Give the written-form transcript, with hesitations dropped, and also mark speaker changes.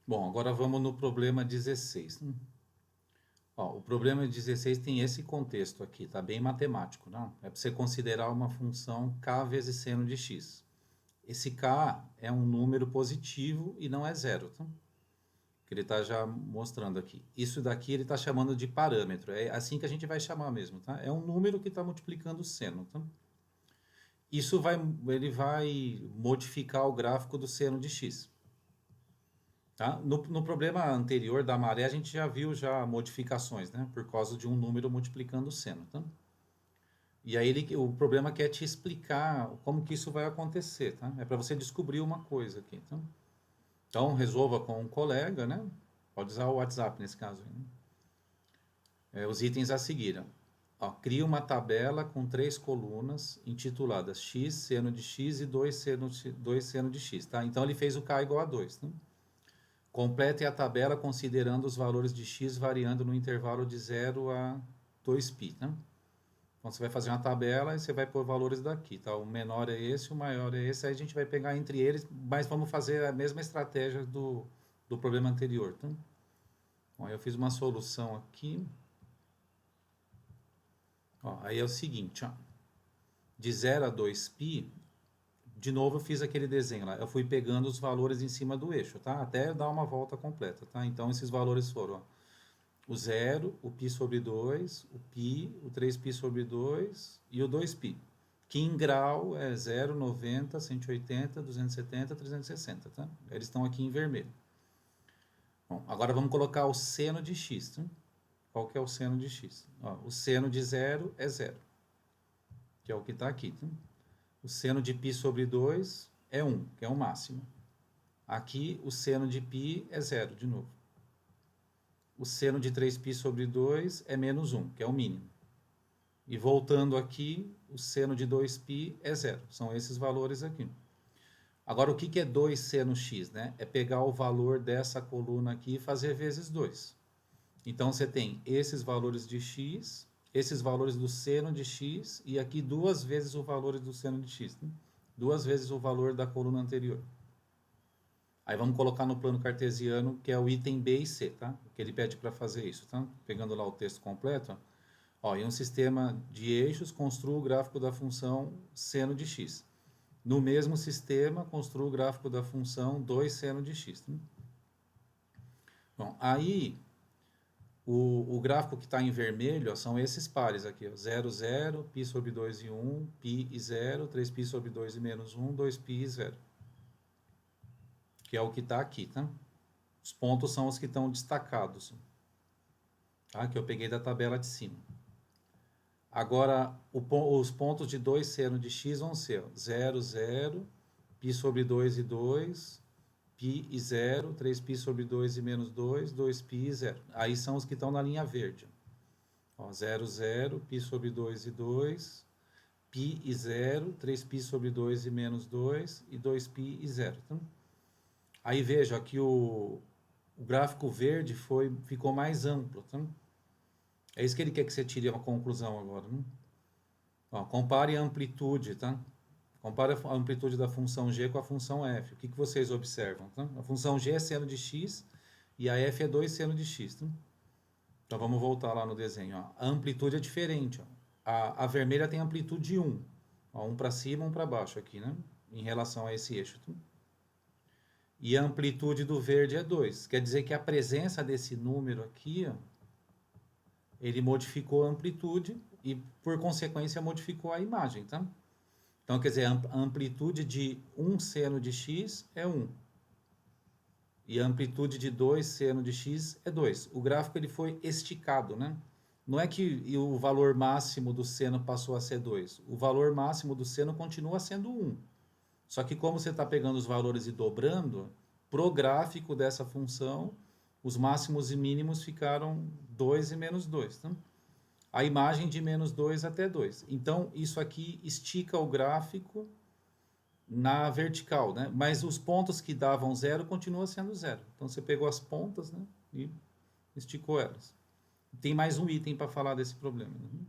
Speaker 1: Bom, agora vamos no problema 16. Ó, o problema 16 tem esse contexto aqui, tá bem matemático, não? É para você considerar uma função k vezes seno de x. Esse k é um número positivo e não é zero, tá? Que ele está já mostrando aqui. Isso daqui ele está chamando de parâmetro. É assim que a gente vai chamar mesmo, tá? É um número que está multiplicando o seno, tá? Ele vai modificar o gráfico do seno de x. Tá? No problema anterior da maré, a gente já viu já modificações, né? Por causa de um número multiplicando o seno. Tá? E aí o problema quer te explicar como que isso vai acontecer. Tá? É para você descobrir uma coisa aqui. Tá? Então, resolva com um colega, né? Pode usar o WhatsApp nesse caso. Né? Os itens a seguir. Ó, cria uma tabela com 3 colunas intituladas x, seno de x e 2 seno de x. Tá? Então, ele fez o k igual a 2. Tá? Complete a tabela considerando os valores de x variando no intervalo de 0 a 2π. Né? Então, você vai fazer uma tabela e você vai pôr valores daqui. Tá? O menor é esse, o maior é esse. Aí a gente vai pegar entre eles, mas vamos fazer a mesma estratégia do problema anterior. Tá? Bom, eu fiz uma solução aqui. Ó, aí é o seguinte, ó, de 0 a 2π, de novo eu fiz aquele desenho lá. Eu fui pegando os valores em cima do eixo, tá? Até dar uma volta completa, tá? Então esses valores foram, ó, o 0, o π sobre 2, o π, o 3π sobre 2 e o 2π. Que em grau é 0, 90, 180, 270, 360, tá? Eles estão aqui em vermelho. Bom, agora vamos colocar o seno de x, tá? Qual que é o seno de x? Ó, o seno de 0 é 0, que é o que está aqui, tá? O seno de π sobre 2 é 1, que é o máximo. Aqui, o seno de π é 0, de novo. O seno de 3π sobre 2 é menos 1, que é o mínimo. E voltando aqui, o seno de 2π é 0. São esses valores aqui. Agora, o que é 2 seno x? Né? É pegar o valor dessa coluna aqui e fazer vezes 2. Então, você tem esses valores de x, esses valores do seno de x, e aqui duas vezes o valor do seno de x. Né? Duas vezes o valor da coluna anterior. Aí vamos colocar no plano cartesiano, que é o item B e C, tá? Que ele pede para fazer isso, tá? Pegando lá o texto completo, ó, em um sistema de eixos, construa o gráfico da função seno de x. No mesmo sistema, construa o gráfico da função 2 seno de x. Tá? Bom, aí o gráfico que está em vermelho, ó, são esses pares aqui, ó, 0, 0, π sobre 2 e 1, π e 0, 3π sobre 2 e menos 1, 2π e 0. Que é o que está aqui, tá? Os pontos são os que estão destacados, tá? Que eu peguei da tabela de cima. Agora, os pontos de 2 seno de x vão ser 0, 0, π sobre 2 e 2, π e 0, 3π sobre 2 e menos 2, 2π e 0. Aí são os que estão na linha verde. Ó, 0, 0, π sobre 2 e 2, π e 0, 3π sobre 2 e menos 2 e 2π e 0. Então, aí veja que o gráfico verde ficou mais amplo. Tá? É isso que ele quer que você tire uma conclusão agora. Né? Ó, compare a amplitude, tá? Compare a amplitude da função g com a função f. O que vocês observam? Tá? A função g é seno de x e a f é 2 seno de x. Tá? Então vamos voltar lá no desenho. Ó. A amplitude é diferente. Ó. A vermelha tem amplitude 1. Ó, um para cima, um para baixo aqui, né? Em relação a esse eixo. Tá? E a amplitude do verde é 2. Quer dizer que a presença desse número aqui, ó, ele modificou a amplitude e, por consequência, modificou a imagem, tá? Então, quer dizer, a amplitude de 1 seno de x é 1. E a amplitude de 2 seno de x é 2. O gráfico ele foi esticado, né? Não é que o valor máximo do seno passou a ser 2. O valor máximo do seno continua sendo 1. Só que como você está pegando os valores e dobrando, pro gráfico dessa função, os máximos e mínimos ficaram 2 e menos 2. Tá? A imagem de menos 2 até 2. Então, isso aqui estica o gráfico na vertical, né? Mas os pontos que davam 0 continuam sendo 0. Então, você pegou as pontas, né? E esticou elas. Tem mais um item para falar desse problema. Né?